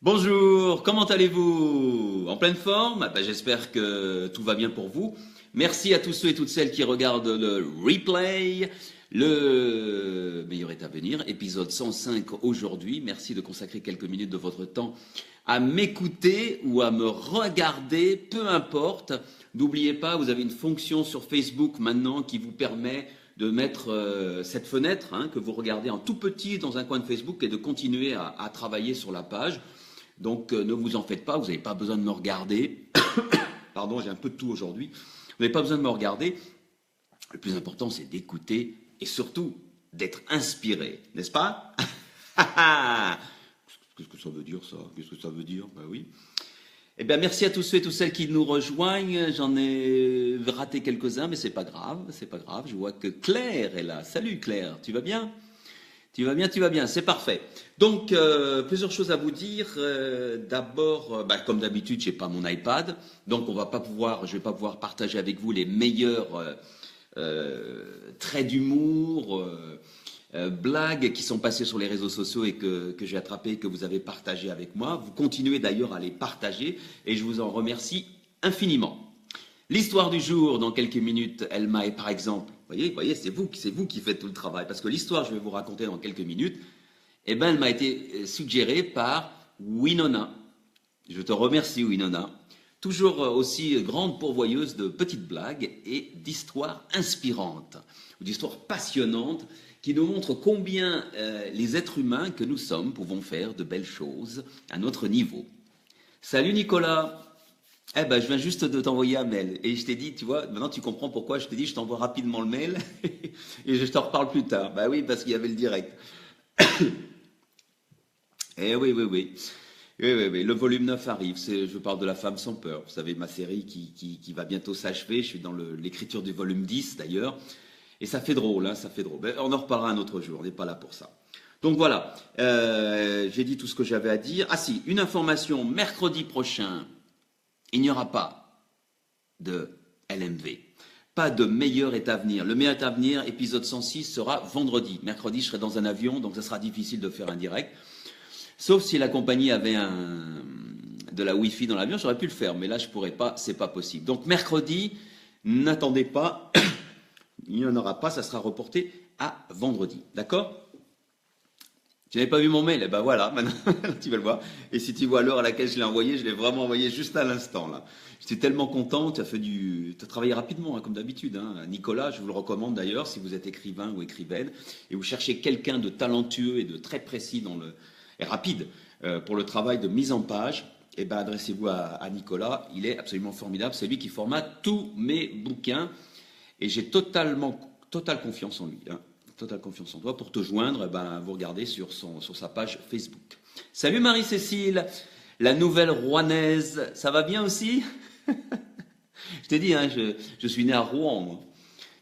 Bonjour, comment allez-vous? En pleine forme? J'espère que tout va bien pour vous. Merci à tous ceux et toutes celles qui regardent le replay. Le meilleur est à venir, épisode 105 aujourd'hui. Merci de consacrer quelques minutes de votre temps à m'écouter ou à me regarder, peu importe. N'oubliez pas, vous avez une fonction sur Facebook maintenant qui vous permet de mettre cette fenêtre que vous regardez en tout petit dans un coin de Facebook et de continuer à travailler sur la page. Donc ne vous en faites pas, vous n'avez pas besoin de me regarder. Pardon, j'ai un peu de tout aujourd'hui. Vous n'avez pas besoin de me regarder. Le plus important, c'est d'écouter et surtout d'être inspiré, n'est-ce pas? Qu'est-ce que ça veut dire, ça? Qu'est-ce que ça veut dire? Ben oui. Eh bien, merci à tous ceux et toutes celles qui nous rejoignent. J'en ai raté quelques-uns, mais c'est pas grave, c'est pas grave. Je vois que Claire est là. Salut Claire, tu vas bien? Tu vas bien, tu vas bien, c'est parfait. Donc, plusieurs choses à vous dire. D'abord, comme d'habitude, j'ai pas mon iPad, donc je vais pas pouvoir partager avec vous les meilleurs traits d'humour, blagues qui sont passées sur les réseaux sociaux et que j'ai attrapées et que vous avez partagées avec moi. Vous continuez d'ailleurs à les partager et je vous en remercie infiniment. L'histoire du jour, dans quelques minutes, elle m'a, par exemple, voyez, c'est vous qui faites tout le travail, parce que l'histoire, je vais vous raconter dans quelques minutes, elle m'a été suggérée par Winona. Je te remercie, Winona. Toujours aussi grande pourvoyeuse de petites blagues et d'histoires inspirantes, ou d'histoires passionnantes, qui nous montrent combien les êtres humains que nous sommes pouvons faire de belles choses à notre niveau. Salut Nicolas! Je viens juste de t'envoyer un mail. Et je t'ai dit, tu vois, maintenant tu comprends pourquoi je t'ai dit, je t'envoie rapidement le mail et je t'en reparle plus tard. Bah oui, parce qu'il y avait le direct. Eh oui, oui, oui. Oui, oui, oui. Le volume 9 arrive. Je parle de La femme sans peur. Vous savez, ma série qui va bientôt s'achever. Je suis dans l'écriture du volume 10 d'ailleurs. Et ça fait drôle, ça fait drôle. On en reparlera un autre jour, on n'est pas là pour ça. Donc voilà, j'ai dit tout ce que j'avais à dire. Ah si, une information, mercredi prochain, il n'y aura pas de LMV. Pas de meilleur est à venir. Le meilleur est à venir, épisode 106, sera vendredi. Mercredi, je serai dans un avion, donc ça sera difficile de faire un direct. Sauf si la compagnie avait de la Wi-Fi dans l'avion, j'aurais pu le faire. Mais là, je ne pourrais pas, c'est pas possible. Donc mercredi, n'attendez pas, il n'y en aura pas, ça sera reporté à vendredi. D'accord ? Tu n'avais pas vu mon mail? Eh ben voilà, maintenant tu vas le voir. Et si tu vois l'heure à laquelle je l'ai envoyé, je l'ai vraiment envoyé juste à l'instant là. J'étais tellement content, tu as travaillé rapidement comme d'habitude. Nicolas, je vous le recommande d'ailleurs si vous êtes écrivain ou écrivaine et vous cherchez quelqu'un de talentueux et de très précis et rapide pour le travail de mise en page. Adressez-vous à Nicolas. Il est absolument formidable. C'est lui qui formate tous mes bouquins et j'ai totale confiance en lui. Totale confiance en toi. Pour te joindre, vous regardez sur sa page Facebook. Salut Marie-Cécile, la nouvelle rouennaise. Ça va bien aussi? Je t'ai dit, je suis né à Rouen, moi.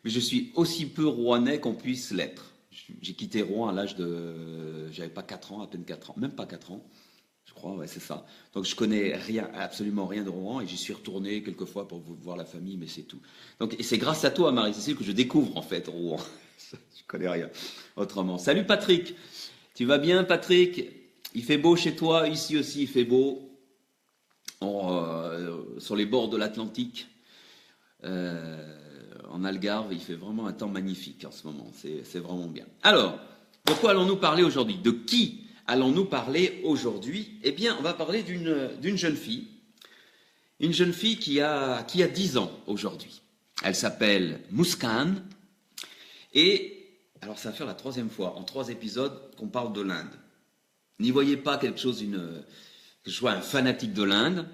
Mais je suis aussi peu rouennais qu'on puisse l'être. J'ai quitté Rouen à l'âge de... J'avais pas 4 ans, à peine 4 ans. Même pas 4 ans, je crois, ouais, c'est ça. Donc je connais absolument rien de Rouen et j'y suis retourné quelques fois pour voir la famille, mais c'est tout. Et c'est grâce à toi, Marie-Cécile, que je découvre en fait Rouen. Je connais rien autrement. Salut Patrick, tu vas bien Patrick? Il fait beau chez toi, ici aussi il fait beau, sur les bords de l'Atlantique, en Algarve, il fait vraiment un temps magnifique en ce moment, c'est vraiment bien. Alors, de quoi allons-nous parler aujourd'hui? De qui allons-nous parler aujourd'hui? Eh bien, on va parler d'une jeune fille, une jeune fille qui a 10 ans aujourd'hui. Elle s'appelle Muskan. Et alors ça va faire la 3e fois, en 3 épisodes, qu'on parle de l'Inde. N'y voyez pas que je sois un fanatique de l'Inde,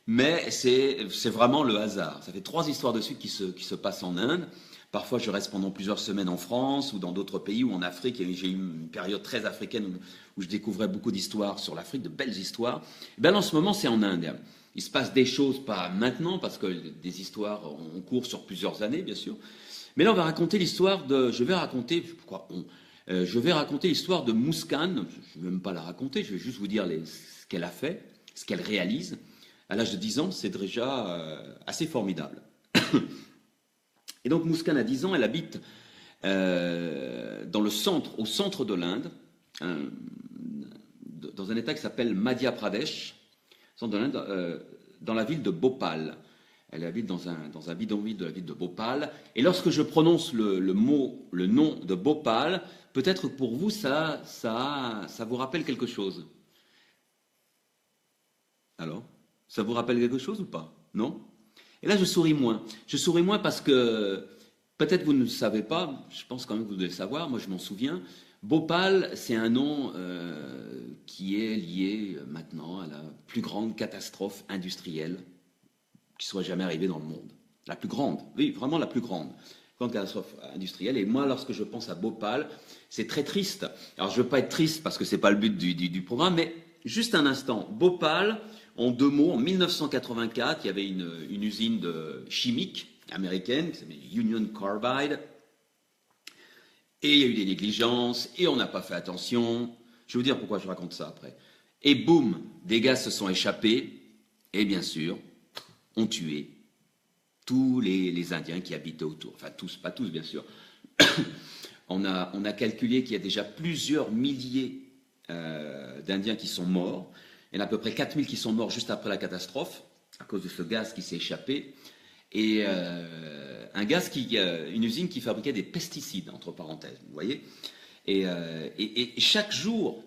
mais c'est vraiment le hasard. Ça fait 3 histoires de suite qui se passent en Inde. Parfois, je reste pendant plusieurs semaines en France ou dans d'autres pays ou en Afrique. Et j'ai eu une période très africaine où je découvrais beaucoup d'histoires sur l'Afrique, de belles histoires. Là, en ce moment, c'est en Inde. Il se passe des choses, pas maintenant, parce que des histoires ont cours sur plusieurs années, bien sûr. Mais là, on va raconter l'histoire de... Je vais raconter l'histoire de Muskan. Je ne vais même pas la raconter, je vais juste vous dire ce qu'elle a fait, ce qu'elle réalise. À l'âge de 10 ans, c'est déjà assez formidable. Et donc, Muskan a 10 ans, elle habite au centre de l'Inde, dans un État qui s'appelle Madhya Pradesh, dans la ville de Bhopal. Elle habite dans un bidonville de la ville de Bhopal. Et lorsque je prononce le nom de Bhopal, peut-être pour vous, ça vous rappelle quelque chose. Alors, ça vous rappelle quelque chose ou pas? Non? Et là, je souris moins. Je souris moins parce que, peut-être vous ne le savez pas, je pense quand même que vous devez le savoir, moi je m'en souviens. Bhopal, c'est un nom qui est lié maintenant à la plus grande catastrophe industrielle qui soit jamais arrivée dans le monde. La plus grande, oui, vraiment la plus grande catastrophe industrielle. Et moi, lorsque je pense à Bhopal, c'est très triste. Alors, je ne veux pas être triste parce que ce n'est pas le but du programme, mais juste un instant. Bhopal, en 2 mots, en 1984, il y avait une usine chimique américaine qui s'appelait Union Carbide. Et il y a eu des négligences, et on n'a pas fait attention. Je vais vous dire pourquoi je raconte ça après. Et boum, des gaz se sont échappés, et bien sûr, ont tué tous les Indiens qui habitaient autour. Enfin, tous, pas tous, bien sûr. On a calculé qu'il y a déjà plusieurs milliers d'Indiens qui sont morts. Il y en a à peu près 4000 qui sont morts juste après la catastrophe, à cause de ce gaz qui s'est échappé. Et une usine qui fabriquait des pesticides, entre parenthèses, vous voyez. Et chaque jour,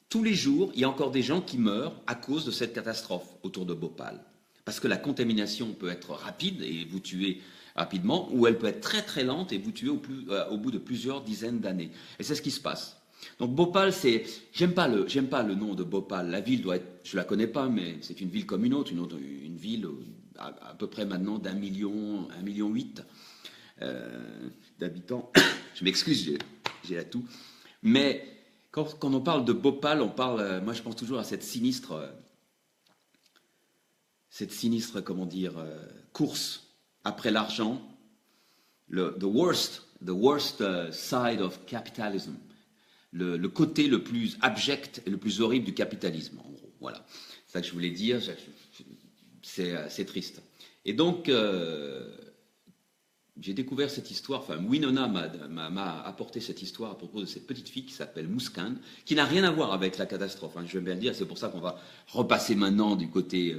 tous les jours, il y a encore des gens qui meurent à cause de cette catastrophe autour de Bhopal. Parce que la contamination peut être rapide et vous tuer rapidement, ou elle peut être très très lente et vous tuer au bout de plusieurs dizaines d'années. Et c'est ce qui se passe. Donc Bhopal, j'aime pas le nom de Bhopal. La ville doit être, je la connais pas, mais c'est une ville comme une autre, une ville à peu près maintenant d'1 million, 1,8 million d'habitants. Je m'excuse, j'ai la toux. Mais quand on parle de Bhopal, moi je pense toujours à cette sinistre, comment dire, course après l'argent, the worst side of capitalism, le côté le plus abject et le plus horrible du capitalisme, en gros. Voilà, c'est ça que je voulais dire. C'est triste. Et donc, j'ai découvert cette histoire, enfin, Winona m'a apporté cette histoire à propos de cette petite fille qui s'appelle Muskan, qui n'a rien à voir avec la catastrophe, hein, je vais bien le dire, c'est pour ça qu'on va repasser maintenant du côté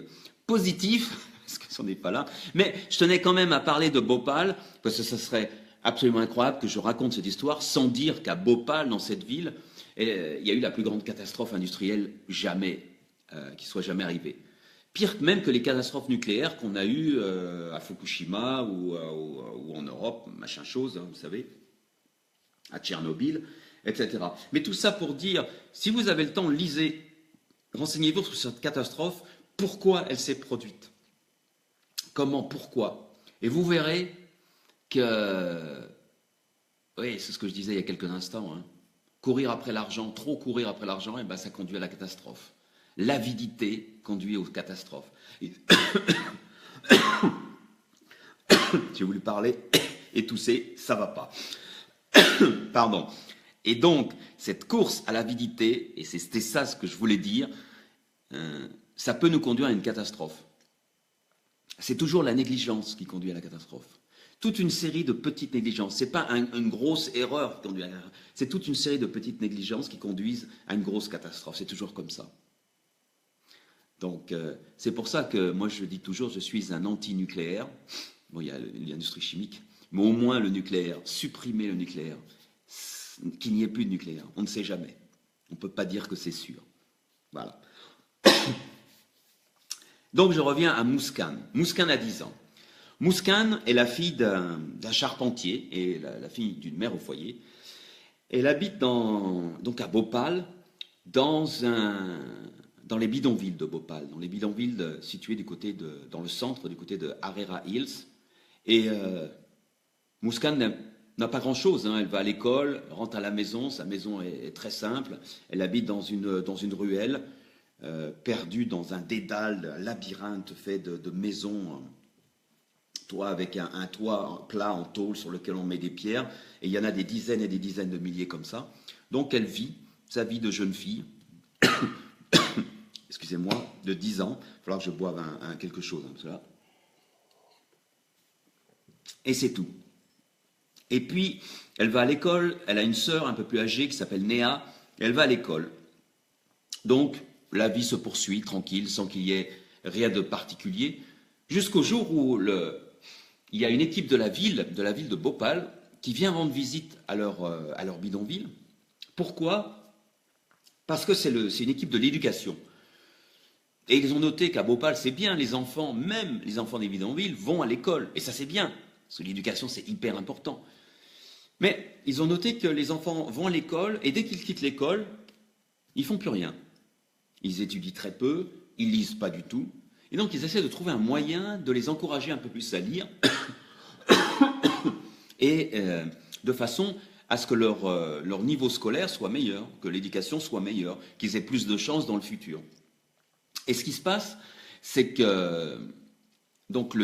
positif, parce que ça n'est pas là. Mais je tenais quand même à parler de Bhopal, parce que ce serait absolument incroyable que je raconte cette histoire sans dire qu'à Bhopal, dans cette ville, il y a eu la plus grande catastrophe industrielle qui soit jamais arrivée. Pire même que les catastrophes nucléaires qu'on a eues à Fukushima ou en Europe, machin chose, hein, vous savez, à Tchernobyl, etc. Mais tout ça pour dire, si vous avez le temps, lisez, renseignez-vous sur cette catastrophe, pourquoi elle s'est produite. Comment, pourquoi. Et vous verrez que, oui, c'est ce que je disais il y a quelques instants, hein, courir après l'argent, trop courir après l'argent, et ben ça conduit à la catastrophe. L'avidité conduit aux catastrophes. J'ai voulu parler et tousser, ça va pas. Pardon. Et donc, cette course à l'avidité, et c'était ça ce que je voulais dire, ça peut nous conduire à une catastrophe. C'est toujours la négligence qui conduit à la catastrophe. Toute une série de petites négligences. Ce n'est pas une grosse erreur qui conduit à la catastrophe. C'est toute une série de petites négligences qui conduisent à une grosse catastrophe. C'est toujours comme ça. Donc, c'est pour ça que moi, je dis toujours, je suis un anti-nucléaire. Bon, il y a l'industrie chimique, mais au moins le nucléaire, supprimer le nucléaire, qu'il n'y ait plus de nucléaire. On ne sait jamais. On ne peut pas dire que c'est sûr. Voilà. Donc, je reviens à Muskan. Muskan a 10 ans. Muskan est la fille d'un charpentier et la fille d'une mère au foyer. Elle habite donc à Bhopal, dans les bidonvilles de Bhopal, dans les bidonvilles situés dans le centre, du côté de Harera Hills. Et Muskan n'a pas grand-chose, hein. Elle va à l'école, rentre à la maison, sa maison est très simple. Elle habite dans une ruelle, perdue dans un dédale, un labyrinthe fait de maisons, avec un toit plat en tôle sur lequel on met des pierres. Et il y en a des dizaines et des dizaines de milliers comme ça. Donc elle vit sa vie de jeune fille. Excusez-moi, de 10 ans. Il va falloir que je boive quelque chose, hein, cela. Et c'est tout. Et puis, elle va à l'école. Elle a une sœur un peu plus âgée qui s'appelle Néa. Elle va à l'école. Donc, la vie se poursuit tranquille, sans qu'il y ait rien de particulier, jusqu'au jour où il y a une équipe de la ville de Bhopal, qui vient rendre visite à leur bidonville. Pourquoi? Parce que c'est une équipe de l'éducation. Et ils ont noté qu'à Bhopal, c'est bien, les enfants, même les enfants des bidonvilles, vont à l'école. Et ça, c'est bien, parce que l'éducation, c'est hyper important. Mais ils ont noté que les enfants vont à l'école, et dès qu'ils quittent l'école, ils font plus rien. Ils étudient très peu, ils lisent pas du tout. Et donc, ils essaient de trouver un moyen de les encourager un peu plus à lire, et de façon à ce que leur niveau scolaire soit meilleur, que l'éducation soit meilleure, qu'ils aient plus de chances dans le futur. Et ce qui se passe, c'est que donc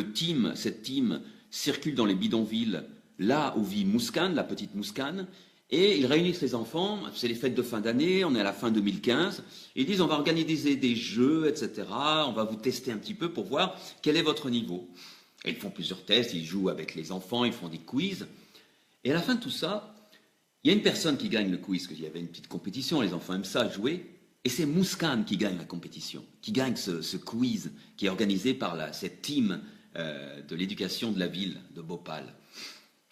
cette team circule dans les bidonvilles, là où vit Muskan, la petite Muskan, et ils réunissent les enfants, c'est les fêtes de fin d'année, on est à la fin 2015, et ils disent on va organiser des jeux, etc., on va vous tester un petit peu pour voir quel est votre niveau. Et ils font plusieurs tests, ils jouent avec les enfants, ils font des quiz, et à la fin de tout ça, il y a une personne qui gagne le quiz, parce qu'il y avait une petite compétition, les enfants aiment ça, jouer, et c'est Muskan qui gagne la compétition, qui gagne ce quiz qui est organisé par cette team de l'éducation de la ville de Bhopal.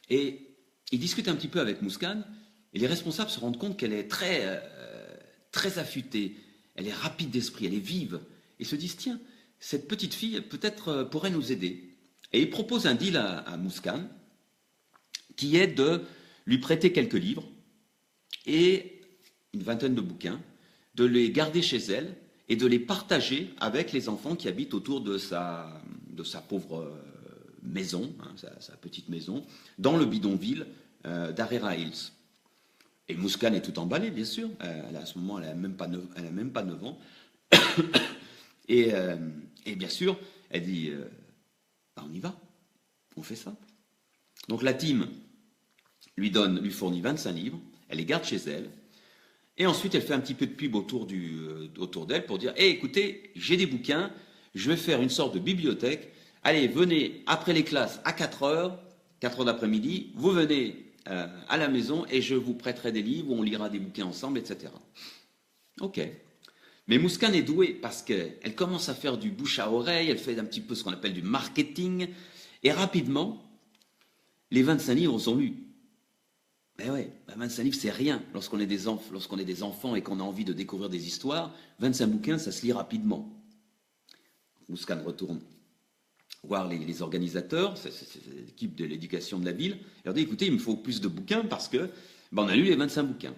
Et ils discutent un petit peu avec Muskan, et les responsables se rendent compte qu'elle est très affûtée, elle est rapide d'esprit, elle est vive, et se disent, tiens, cette petite fille peut-être pourrait nous aider. Et ils proposent un deal à Muskan, qui est de lui prêter quelques livres, et une vingtaine de bouquins, de les garder chez elle et de les partager avec les enfants qui habitent autour de sa pauvre maison, hein, sa petite maison, dans le bidonville d'Harera Hills. Et Muskan est tout emballée, bien sûr. À ce moment, elle n'a même pas 9 ans. et bien sûr, elle dit on y va, on fait ça. Donc la team lui fournit 25 livres, elle les garde chez elle. Et ensuite, elle fait un petit peu de pub autour d'elle pour dire écoutez, j'ai des bouquins, je vais faire une sorte de bibliothèque. Allez, venez après les classes à 4 heures d'après-midi, vous venez à la maison et je vous prêterai des livres, on lira des bouquins ensemble, etc. Ok. Mais Muskan est douée parce qu'elle commence à faire du bouche à oreille, elle fait un petit peu ce qu'on appelle du marketing, et rapidement, les 25 livres sont lus. Ben ouais, 25 livres, c'est rien. Lorsqu'on est des enfants et qu'on a envie de découvrir des histoires, 25 bouquins, ça se lit rapidement. Muskan retourne voir les organisateurs, c'est l'équipe de l'éducation de la ville, et leur dit, écoutez, il me faut plus de bouquins parce que on a lu les 25 bouquins.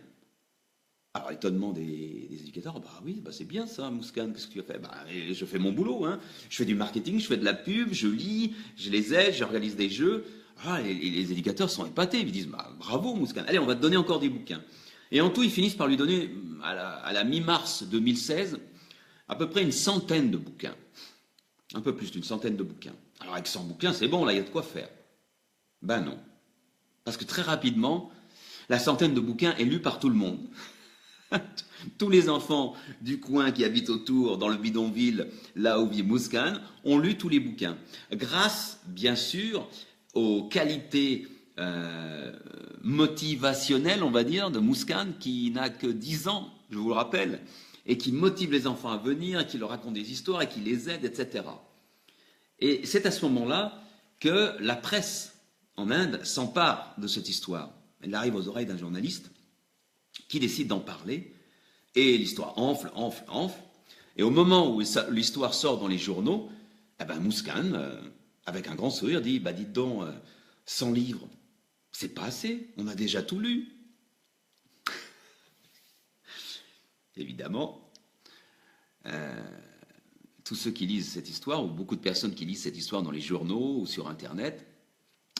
Alors, étonnement des éducateurs, oui, c'est bien ça, Muskan, qu'est-ce que tu as fait? Je fais mon boulot, hein. Je fais du marketing, je fais de la pub, je lis, je les aide, j'organise des jeux. Les éducateurs sont épatés, ils disent bravo Muskan, allez on va te donner encore des bouquins. Et en tout ils finissent par lui donner à la mi-mars 2016 à peu près une centaine de bouquins, un peu plus d'une centaine de bouquins. Alors avec 100 bouquins c'est bon, là il y a de quoi faire. Ben non, parce que très rapidement la centaine de bouquins est lue par tout le monde. Tous les enfants du coin qui habitent autour, dans le bidonville, là où vit Muskan, ont lu tous les bouquins. Grâce, bien sûr, aux qualités motivationnelles, on va dire, de Muskan, qui n'a que 10 ans, je vous le rappelle, et qui motive les enfants à venir, et qui leur raconte des histoires, et qui les aide, etc. Et c'est à ce moment-là que la presse en Inde s'empare de cette histoire. Elle arrive aux oreilles d'un journaliste qui décide d'en parler, et l'histoire enfle. Et au moment où l'histoire sort dans les journaux, Muskan, avec un grand sourire, dit dites donc, 100 livres, c'est pas assez, on a déjà tout lu. Évidemment, tous ceux qui lisent cette histoire, ou beaucoup de personnes qui lisent cette histoire dans les journaux ou sur Internet,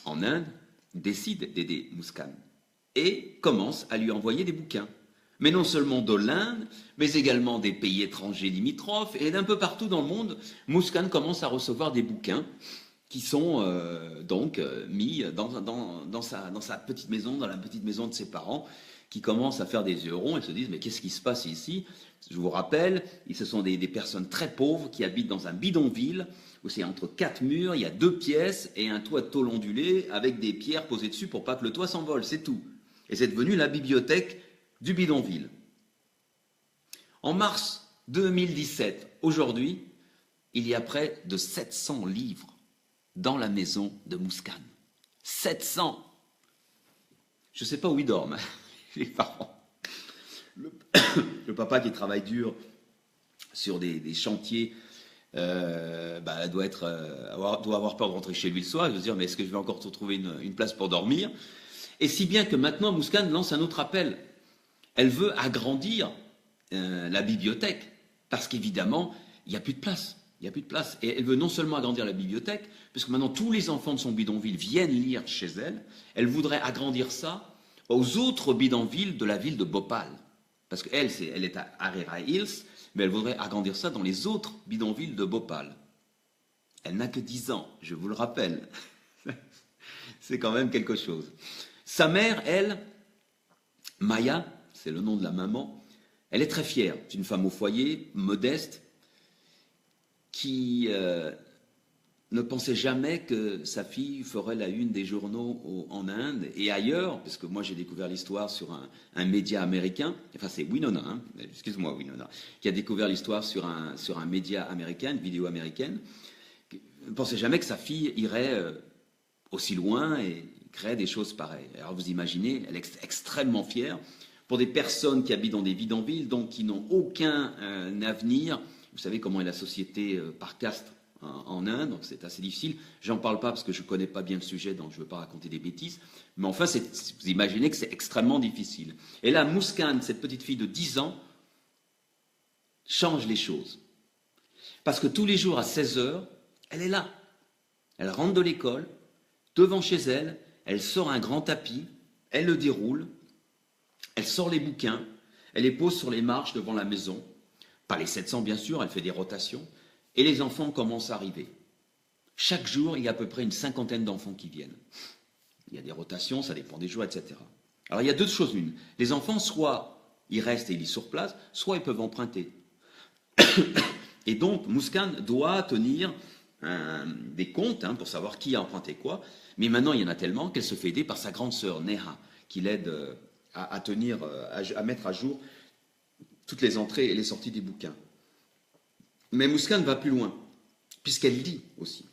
en Inde, décident d'aider Muskan et commencent à lui envoyer des bouquins. Mais non seulement de l'Inde, mais également des pays étrangers limitrophes, et d'un peu partout dans le monde, Muskan commence à recevoir des bouquins qui sont mis dans sa petite maison, dans la petite maison de ses parents, qui commencent à faire des yeux ronds et se disent « Mais qu'est-ce qui se passe ici ?» Je vous rappelle, ce sont des personnes très pauvres qui habitent dans un bidonville, où c'est entre 4 murs, il y a 2 pièces et un toit de tôle ondulé avec des pierres posées dessus pour pas que le toit s'envole, c'est tout. Et c'est devenu la bibliothèque du bidonville. En mars 2017. Aujourd'hui, il y a près de 700 livres dans la maison de Mouskan. 700. Je ne sais pas où ils dorment, les parents. Le papa qui travaille dur sur des chantiers doit avoir peur de rentrer chez lui le soir. Il va se dire, mais est-ce que je vais encore trouver une place pour dormir? Et si bien que maintenant, Mouskan lance un autre appel. Elle veut agrandir la bibliothèque, parce qu'évidemment, il n'y a plus de place. Il n'y a plus de place. Et elle veut non seulement agrandir la bibliothèque, puisque maintenant tous les enfants de son bidonville viennent lire chez elle, elle voudrait agrandir ça aux autres bidonvilles de la ville de Bhopal. Parce qu'elle, elle est à Harira Hills, mais elle voudrait agrandir ça dans les autres bidonvilles de Bhopal. Elle n'a que 10 ans, je vous le rappelle. C'est quand même quelque chose. Sa mère, elle, Maya, c'est le nom de la maman, elle est très fière. C'est une femme au foyer, modeste, qui ne pensait jamais que sa fille ferait la une des journaux en Inde et ailleurs, parce que moi j'ai découvert l'histoire sur un média américain, enfin c'est Winona, hein, excuse-moi Winona, qui a découvert l'histoire sur un média américain, une vidéo américaine, qui ne pensait jamais que sa fille irait aussi loin et créer des choses pareilles. Alors vous imaginez, elle est extrêmement fière pour des personnes qui habitent dans des bidonvilles, donc qui n'ont aucun avenir. Vous savez comment est la société par caste en Inde, donc c'est assez difficile. J'en parle pas parce que je ne connais pas bien le sujet, donc je ne veux pas raconter des bêtises. Mais enfin, vous imaginez que c'est extrêmement difficile. Et là, Mouskan, cette petite fille de 10 ans, change les choses. Parce que tous les jours à 16 heures, elle est là. Elle rentre de l'école, devant chez elle, elle sort un grand tapis, elle le déroule, elle sort les bouquins, elle les pose sur les marches devant la maison. Pas les 700 bien sûr, elle fait des rotations. Et les enfants commencent à arriver. Chaque jour, il y a à peu près une cinquantaine d'enfants qui viennent. Il y a des rotations, ça dépend des jours, etc. Alors il y a deux choses l'une. Les enfants, soit ils restent et ils lisent sur place, soit ils peuvent emprunter. Et donc, Mouskan doit tenir des comptes pour savoir qui a emprunté quoi. Mais maintenant, il y en a tellement qu'elle se fait aider par sa grande sœur, Neha, qui l'aide à mettre à jour toutes les entrées et les sorties des bouquins. Mais Mouskan va plus loin, puisqu'elle lit aussi.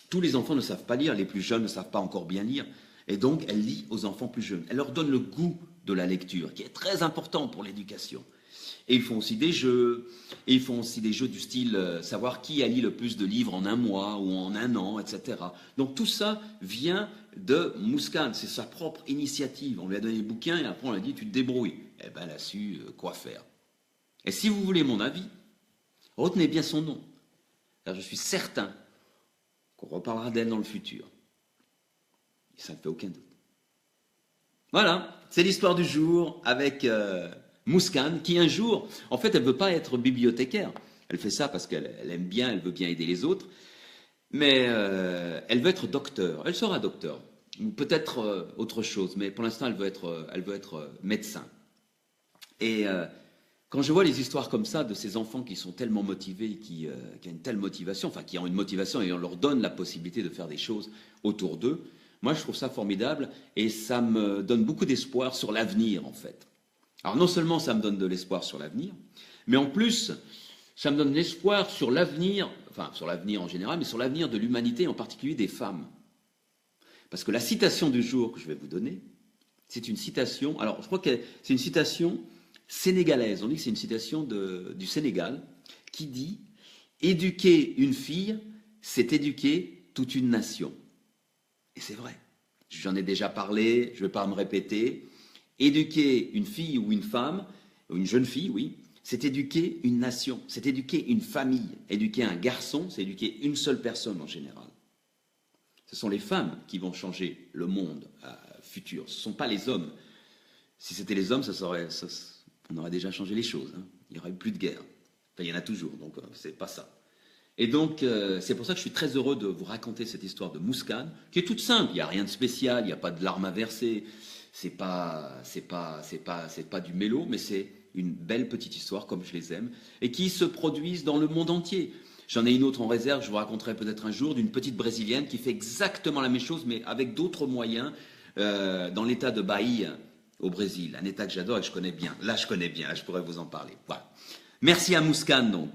Tous les enfants ne savent pas lire, les plus jeunes ne savent pas encore bien lire, et donc elle lit aux enfants plus jeunes. Elle leur donne le goût de la lecture, qui est très important pour l'éducation. Et ils font aussi des jeux, du style savoir qui a lu le plus de livres en un mois ou en un an, etc. Donc tout ça vient de Mouskan, c'est sa propre initiative. On lui a donné les bouquins et après on lui a dit tu te débrouilles. Eh bien elle a su quoi faire. Et si vous voulez mon avis, retenez bien son nom, car je suis certain qu'on reparlera d'elle dans le futur. Et ça ne fait aucun doute. Voilà, c'est l'histoire du jour avec Mouskan, qui un jour, en fait, elle ne veut pas être bibliothécaire. Elle fait ça parce qu'elle aime bien, elle veut bien aider les autres. Mais elle veut être docteur. Elle sera docteur. Ou peut-être autre chose. Mais pour l'instant, elle veut être médecin. Et quand je vois les histoires comme ça de ces enfants qui sont tellement motivés, qui ont une telle motivation, enfin qui ont une motivation et on leur donne la possibilité de faire des choses autour d'eux, moi je trouve ça formidable et ça me donne beaucoup d'espoir sur l'avenir en fait. Alors non seulement ça me donne de l'espoir sur l'avenir, mais en plus ça me donne l'espoir sur l'avenir, enfin sur l'avenir en général, mais sur l'avenir de l'humanité, en particulier des femmes. Parce que la citation du jour que je vais vous donner, c'est une citation, alors je crois que c'est une citation sénégalaise, on dit que c'est une citation du Sénégal, qui dit « Éduquer une fille, c'est éduquer toute une nation ». Et c'est vrai, j'en ai déjà parlé, je ne vais pas me répéter. Éduquer une fille ou une femme, ou une jeune fille, oui, c'est éduquer une nation, c'est éduquer une famille. Éduquer un garçon, c'est éduquer une seule personne en général. Ce sont les femmes qui vont changer le monde futur, ce ne sont pas les hommes. Si c'était les hommes, on aurait déjà changé les choses. Il n'y aurait plus de guerre. Enfin, il y en a toujours, donc c'est pas ça. Et donc, c'est pour ça que je suis très heureux de vous raconter cette histoire de Mouskan, qui est toute simple. Il n'y a rien de spécial, il n'y a pas de larmes à verser. C'est pas du mélo, mais c'est une belle petite histoire, comme je les aime, et qui se produisent dans le monde entier. J'en ai une autre en réserve, je vous raconterai peut-être un jour, d'une petite Brésilienne qui fait exactement la même chose, mais avec d'autres moyens, dans l'état de Bahia, au Brésil. Un état que j'adore et que je connais bien. Là, je connais bien, là, je pourrais vous en parler. Voilà. Merci à Mouskan, donc.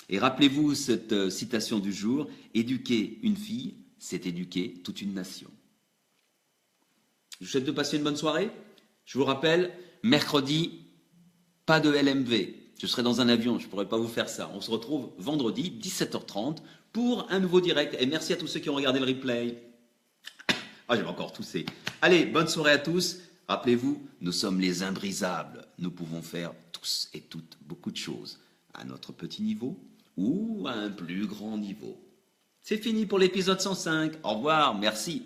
Et rappelez-vous cette citation du jour, éduquer une fille, c'est éduquer toute une nation. Je vous souhaite de passer une bonne soirée. Je vous rappelle, mercredi, pas de LMV. Je serai dans un avion, je ne pourrai pas vous faire ça. On se retrouve vendredi, 17h30, pour un nouveau direct. Et merci à tous ceux qui ont regardé le replay. Ah, j'avais encore toussé. Allez, bonne soirée à tous. Rappelez-vous, nous sommes les imbrisables. Nous pouvons faire tous et toutes beaucoup de choses, à notre petit niveau ou à un plus grand niveau. C'est fini pour l'épisode 105. Au revoir, merci.